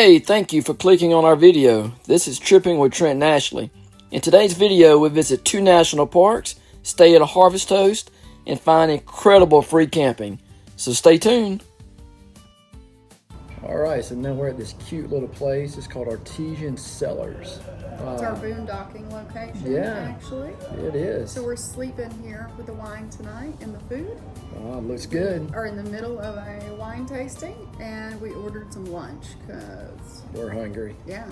Hey, thank you for clicking on our video. This is Tripping with Trent and Ashley. In today's video, we visit 2 national parks, stay at a Harvest Host, and find incredible free camping. So stay tuned. Alright, so now we're at this cute little place. It's called Artesian Cellars. It's our boondocking location, actually. It is. So we're sleeping here with the wine tonight and the food. Oh, it looks good. We are in the middle of a wine tasting, and we ordered some lunch because we're hungry. Yeah.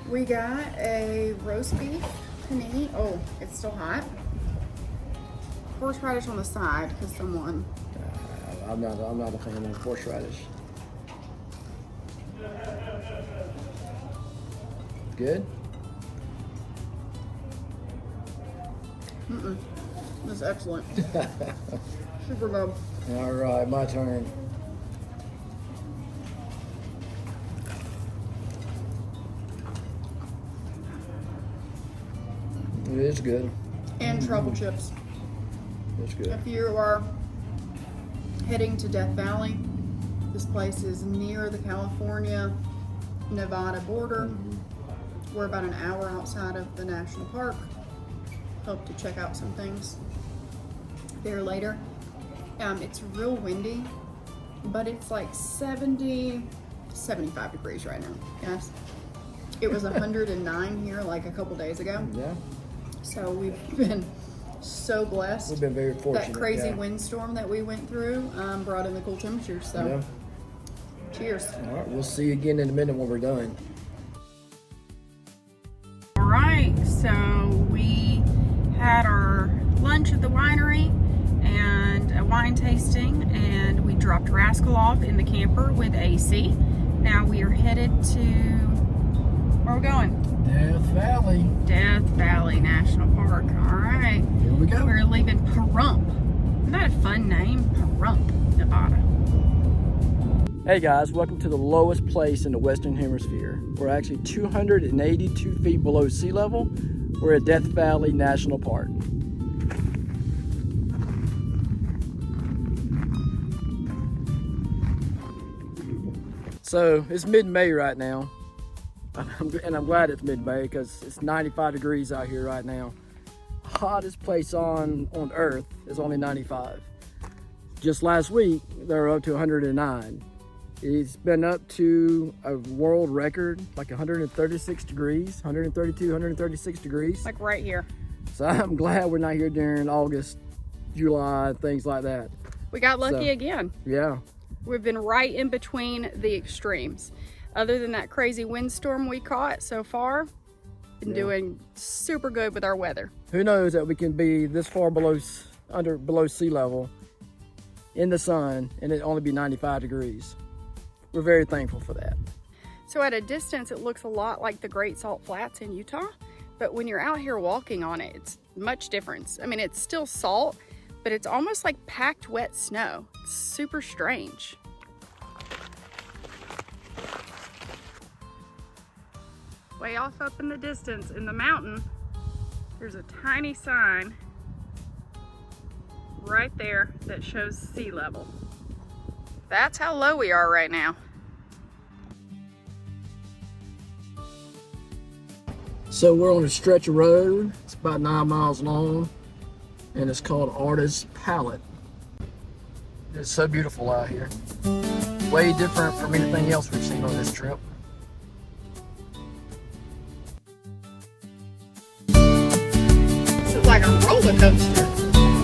We got a roast beef panini. Oh, it's still hot. Horseradish on the side because someone. I'm not a fan of horseradish. Good? That's excellent. Super good. All right, my turn. It is good. And truffle chips. It's good. If you are heading to Death Valley, this place is near the California-Nevada border. We're about an hour outside of the national park. Hope to check out some things there later. It's real windy, but it's like 75 degrees right now, guys. It was 109 here like a couple days ago. Yeah. So we've been so blessed. We've been very fortunate. That crazy windstorm that we went through brought in the cool temperatures. So cheers. All right, we'll see you again in a minute when we're done. All right, so we had our lunch at the winery and a wine tasting, and we dropped Rascal off in the camper with AC. Now we are headed to, where are we going? Death Valley. Death Valley National Park. All right. Here we go. We're leaving Pahrump. Isn't that a fun name? Pahrump, Nevada. Hey guys, welcome to the lowest place in the Western Hemisphere. We're actually 282 feet below sea level. We're at Death Valley National Park. So it's mid-May right now. And I'm glad it's mid-May because it's 95 degrees out here right now. Hottest place on earth is only 95. Just last week, they were up to 109. It's been up to a world record, like 136 degrees, 132, 136 degrees. Like right here. So I'm glad we're not here during August, July, things like that. We got lucky again. Yeah. We've been right in between the extremes. Other than that crazy windstorm we caught so far, been doing super good with our weather. Who knows that we can be this far below sea level in the sun and it only be 95 degrees. We're very thankful for that. So at a distance, it looks a lot like the Great Salt Flats in Utah, but when you're out here walking on it, it's much different. I mean, it's still salt, but it's almost like packed wet snow. It's super strange. Way off up in the distance in the mountain, there's a tiny sign right there that shows sea level. That's how low we are right now. So we're on a stretch of road. It's about 9 miles long and it's called Artist's Palette. It's so beautiful out here. Way different from anything else we've seen on this trip. This is like a roller coaster.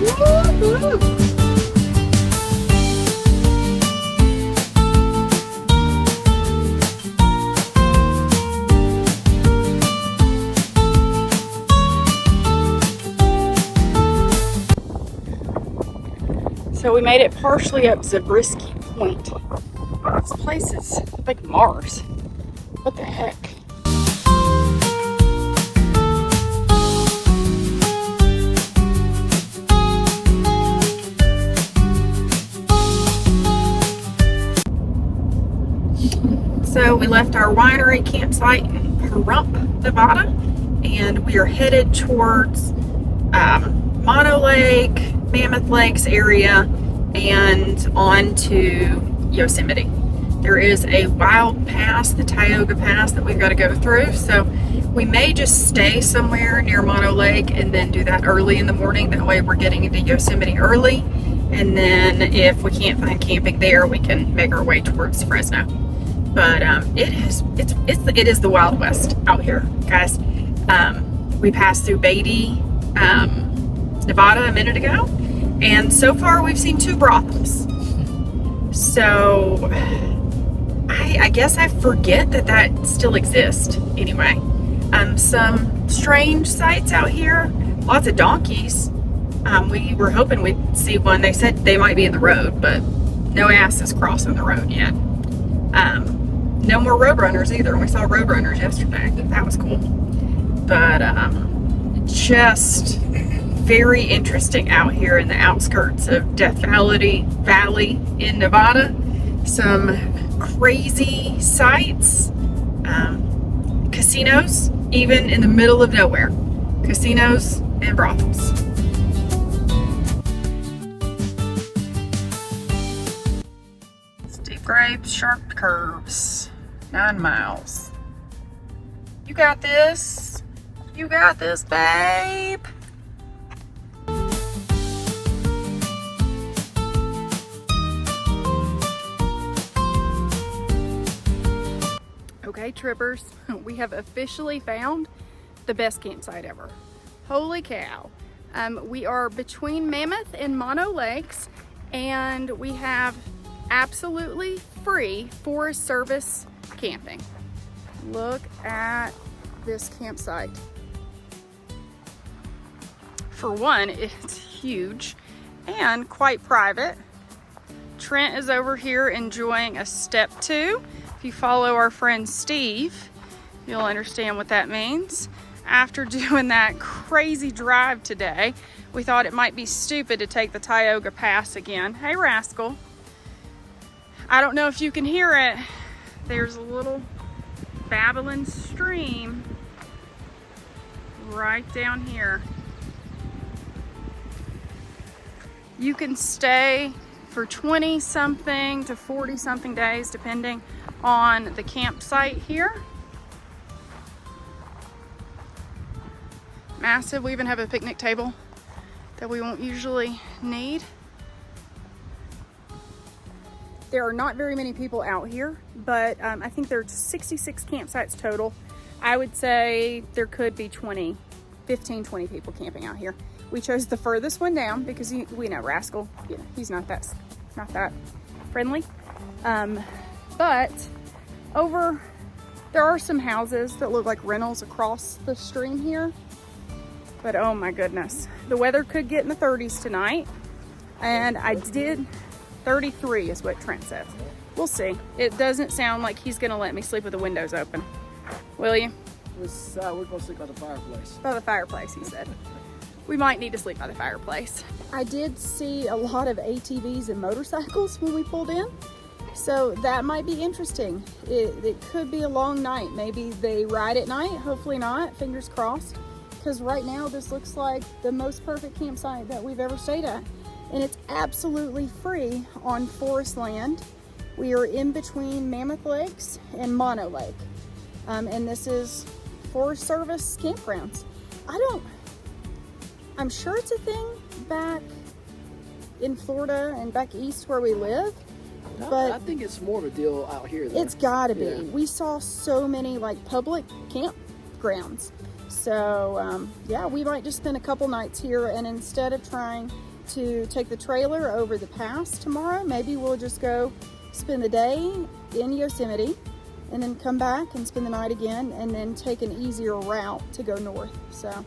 Woo-hoo. So we made it partially up Zabriskie Point. This place is like Mars. What the heck? So we left our winery campsite in Pahrump, Nevada, and we are headed towards Mono Lake, Mammoth Lakes area, and on to Yosemite. There is a wild pass, the Tioga Pass, that we've got to go through. So we may just stay somewhere near Mono Lake and then do that early in the morning. That way we're getting into Yosemite early. And then if we can't find camping there, we can make our way towards Fresno. But it is the Wild West out here, guys. We passed through Beatty, Nevada a minute ago, and so far we've seen 2 brothels. So I guess I forget that still exists anyway. Some strange sights out here, lots of donkeys. We were hoping we'd see one. They said they might be in the road, but no asses crossing the road yet. No more roadrunners either. We saw roadrunners yesterday. That was cool. But just very interesting out here in the outskirts of Death Valley in Nevada. Some crazy sights. Casinos, even in the middle of nowhere. Casinos and brothels. Steep grades, sharp curves. 9 miles. You got this. You got this, babe. Okay, trippers, we have officially found the best campsite ever. Holy cow. We are between Mammoth and Mono Lakes, and we have absolutely free Forest Service camping. Look at this campsite. For one, it's huge and quite private. Trent is over here enjoying a step 2. If you follow our friend Steve, you'll understand what that means. After doing that crazy drive today, we thought it might be stupid to take the Tioga Pass again. Hey, Rascal. I don't know if you can hear it. There's a little babbling stream right down here. You can stay for 20 something to 40 something days depending on the campsite here. Massive. We even have a picnic table that we won't usually need. There are not very many people out here, but I think there's 66 campsites total. I would say there could be 15, 20 people camping out here. We chose the furthest one down because we know Rascal, you know, he's not that friendly. But there are some houses that look like rentals across the stream here. But oh my goodness, the weather could get in the 30s tonight. And 33 is what Trent says. We'll see. It doesn't sound like he's gonna let me sleep with the windows open. Will you? We're gonna sleep by the fireplace. By the fireplace, he said. We might need to sleep by the fireplace. I did see a lot of ATVs and motorcycles when we pulled in, so that might be interesting. It could be a long night. Maybe they ride at night, hopefully not, fingers crossed, because right now this looks like the most perfect campsite that we've ever stayed at. And it's absolutely free on forest land. We are in between Mammoth Lakes and Mono Lake. And this is Forest Service campgrounds. I'm sure it's a thing back in Florida and back east where we live. But I think it's more of a deal out here though. It's gotta be. Yeah. We saw so many like public campgrounds. So yeah, we might just spend a couple nights here, and instead of trying to take the trailer over the pass tomorrow, maybe we'll just go spend the day in Yosemite and then come back and spend the night again and then take an easier route to go north. So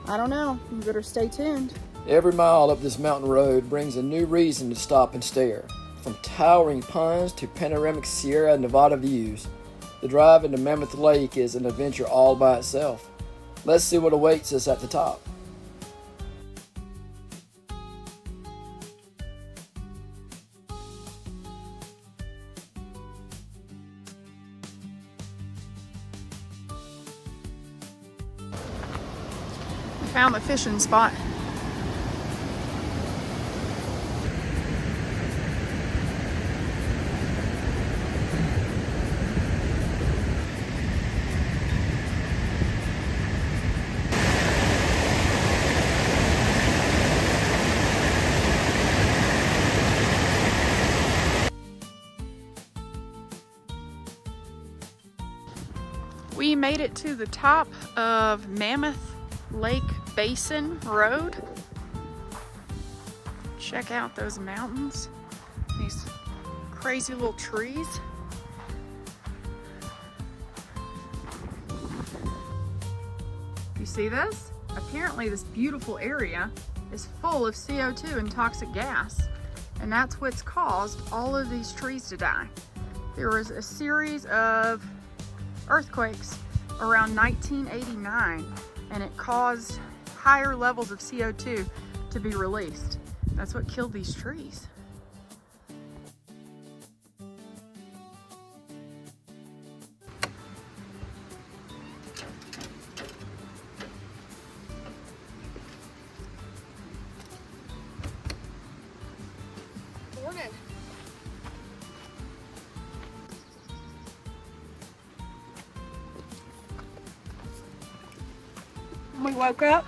I don't know, you better stay tuned. Every mile up this mountain road brings a new reason to stop and stare. From towering pines to panoramic Sierra Nevada views, the drive into Mammoth Lake is an adventure all by itself. Let's see what awaits us at the top. Found the fishing spot. made it to the top of Mammoth Lake Basin Road. Check out those mountains, these crazy little trees. You see this? Apparently this beautiful area is full of CO2 and toxic gas, and that's what's caused all of these trees to die. There was a series of earthquakes around 1989, and it caused higher levels of CO2 to be released. That's what killed these trees. Morning. We woke up,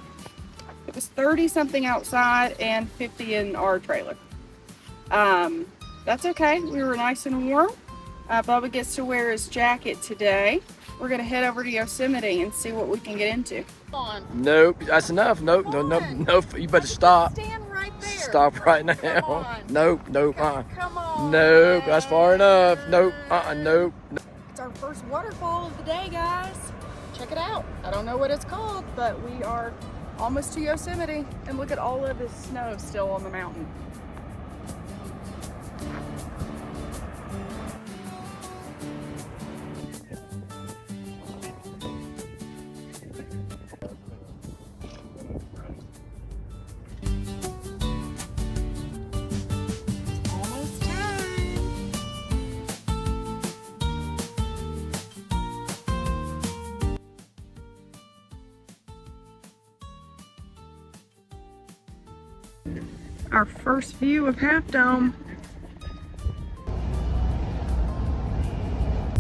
it was 30 something outside and 50 in our trailer. That's okay, we were nice and warm. Bubba gets to wear his jacket today. We're gonna head over to Yosemite and see what we can get into. Come on. Nope, that's enough. Nope, no, no, no. You better stop. Stand right there. Stop right now. Come on. Nope, nope, Come on. Nope, that's far enough. Nope, nope. It's our first waterfall of the day, guys. Check it out. I don't know what it's called, but we are almost to Yosemite, and look at all of this snow still on the mountain. Almost time. Our first view of Half Dome.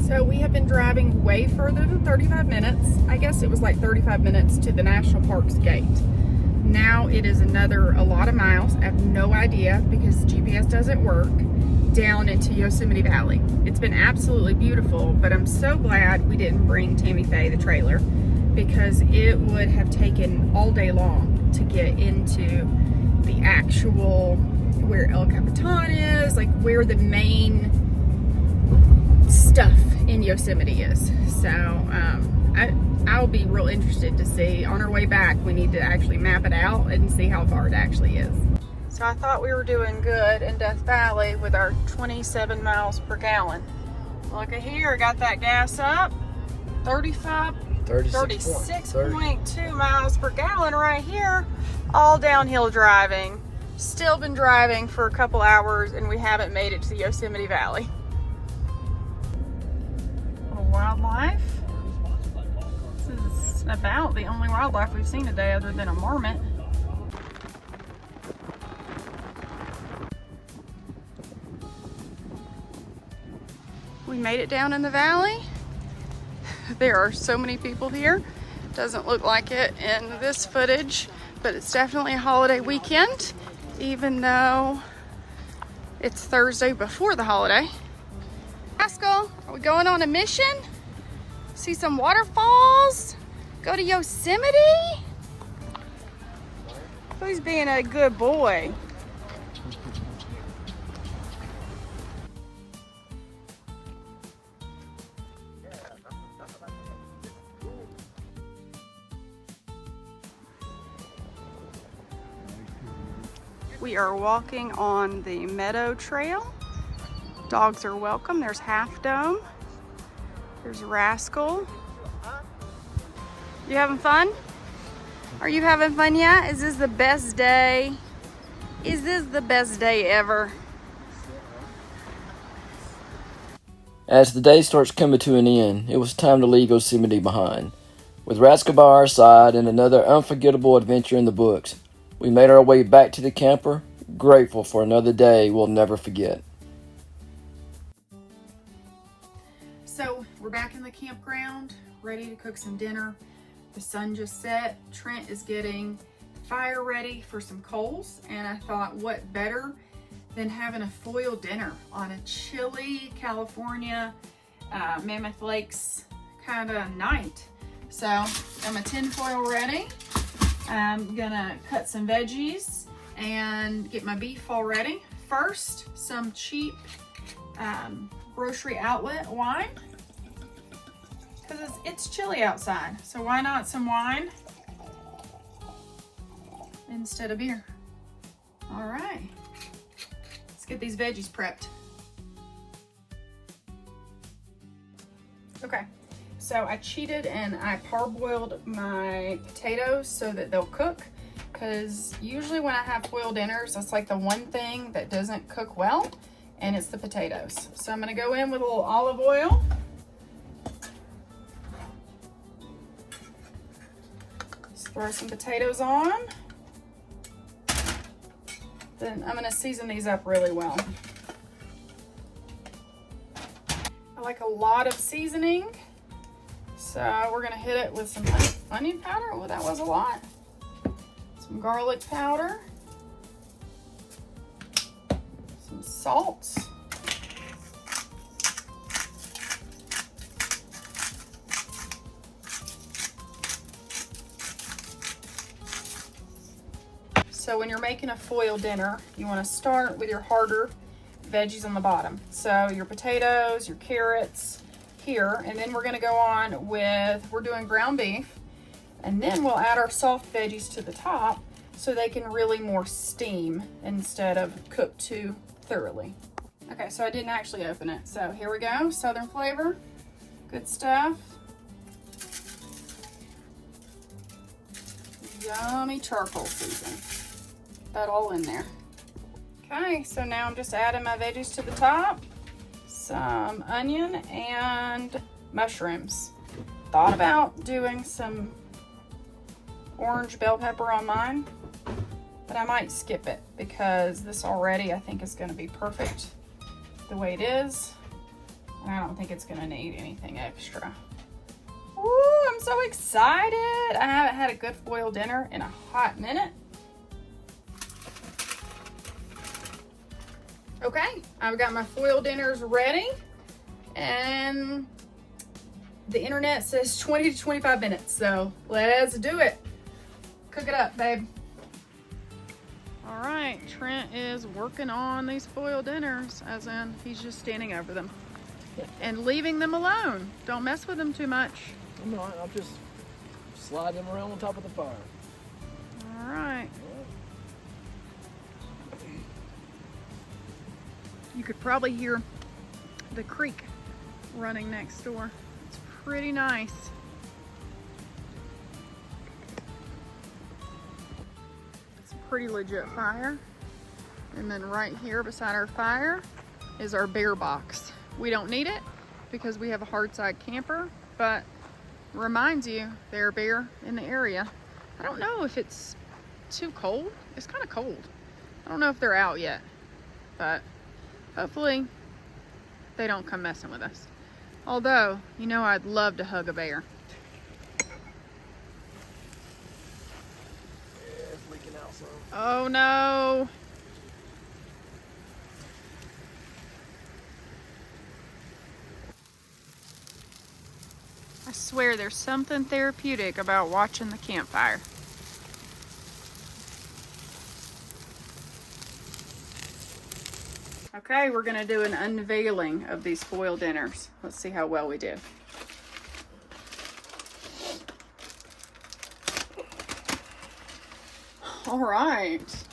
So we have been driving way further than 35 minutes. I guess it was like 35 minutes to the National Park's gate. Now it is a lot of miles. I have no idea because GPS doesn't work, down into Yosemite Valley. It's been absolutely beautiful, but I'm so glad we didn't bring Tammy Faye the trailer, because it would have taken all day long to get into the actual, where El Capitan is, like where the main stuff in Yosemite is. So I'll be real interested to see. On our way back, we need to actually map it out and see how far it actually is. So I thought we were doing good in Death Valley with our 27 miles per gallon. Look at here, got that gas up. 36.2 miles per gallon right here. All downhill driving. Still been driving for a couple hours and we haven't made it to the Yosemite Valley. Little wildlife. This is about the only wildlife we've seen today other than a marmot. We made it down in the valley. There are so many people here. Doesn't look like it in this footage, but it's definitely a holiday weekend, even though it's Thursday before the holiday. Pascal, are we going on a mission? See some waterfalls? Go to Yosemite? Who's being a good boy? We are walking on the Meadow Trail. Dogs are welcome. There's Half Dome. There's Rascal. You having fun? Are you having fun yet? Is this the best day? Is this the best day ever? As the day starts coming to an end, it was time to leave Yosemite behind. With Rascal by our side and another unforgettable adventure in the books, we made our way back to the camper, grateful for another day we'll never forget. So we're back in the campground, ready to cook some dinner. The sun just set. Trent is getting fire ready for some coals, and I thought, what better than having a foil dinner on a chilly California Mammoth Lakes kind of night. So got my tin foil ready. I'm gonna cut some veggies and get my beef all ready. First, some cheap grocery outlet wine, because it's chilly outside. So why not some wine instead of beer? All right, let's get these veggies prepped. Okay, so I cheated and I parboiled my potatoes so that they'll cook, because usually when I have foil dinners, that's like the one thing that doesn't cook well, and it's the potatoes. So I'm gonna go in with a little olive oil. Just throw some potatoes on. Then I'm gonna season these up really well. I like a lot of seasoning, so we're gonna hit it with some onion powder. Oh, that was a lot. Some garlic powder, some salt, so when you're making a foil dinner, you want to start with your harder veggies on the bottom. So your potatoes, your carrots here, and then we're going to go on with, we're doing ground beef, and then we'll add our soft veggies to the top so they can really more steam instead of cook too thoroughly. Okay, so I didn't actually open it. So here we go, Southern flavor, good stuff. Yummy charcoal season. That all in there. Okay, so now I'm just adding my veggies to the top. Some onion and mushrooms. Thought about doing some orange bell pepper on mine, but I might skip it because this already I think is going to be perfect the way it is, and I don't think it's going to need anything extra. Ooh, I'm so excited. I haven't had a good foil dinner in a hot minute. Okay, I've got my foil dinners ready, and the internet says 20 to 25 minutes, so let's do it. Cook it up, babe. All right, Trent is working on these foil dinners, as in he's just standing over them and leaving them alone. Don't mess with them too much. I'm not, I'll just slide them around on top of the fire. All right. You could probably hear the creek running next door. It's pretty nice. It's a pretty legit fire. And then right here beside our fire is our bear box. We don't need it because we have a hard side camper, but reminds you there are bear in the area. I don't know if it's too cold. It's kind of cold. I don't know if they're out yet, but hopefully they don't come messing with us. Although, you know, I'd love to hug a bear. Yeah, it's leaking out some. Oh no. I swear there's something therapeutic about watching the campfire. Okay, we're gonna do an unveiling of these foil dinners. Let's see how well we do. All right,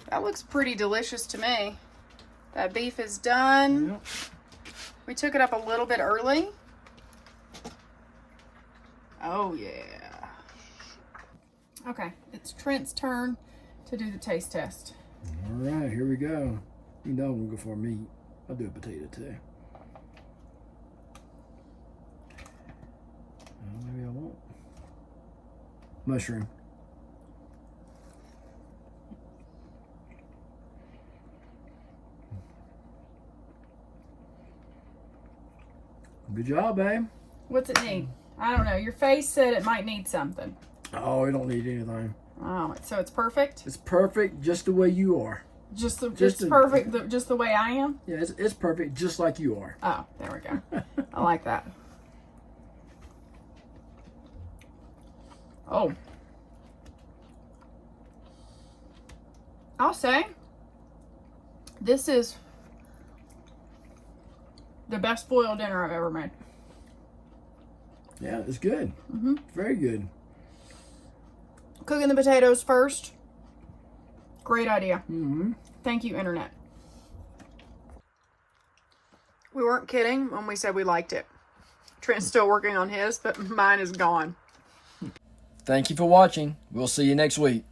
that looks pretty delicious to me. That beef is done. Yep. We took it up a little bit early. Oh yeah. Okay, it's Trent's turn to do the taste test. All right, here we go. You know I'm gonna go for meat. I'll do a potato too. Maybe I won't. Mushroom. Good job, babe. What's it need? I don't know. Your face said it might need something. Oh, it don't need anything. Oh, so it's perfect? It's perfect just the way you are. Just perfect, just the way I am? Yeah, it's perfect just like you are. Oh, there we go. I like that. Oh. I'll say this is the best foil dinner I've ever made. Yeah, it's good. Very good. Cooking the potatoes first. Great idea. Thank you, Internet. We weren't kidding when we said we liked it. Trent's still working on his, but mine is gone. Thank you for watching. We'll see you next week.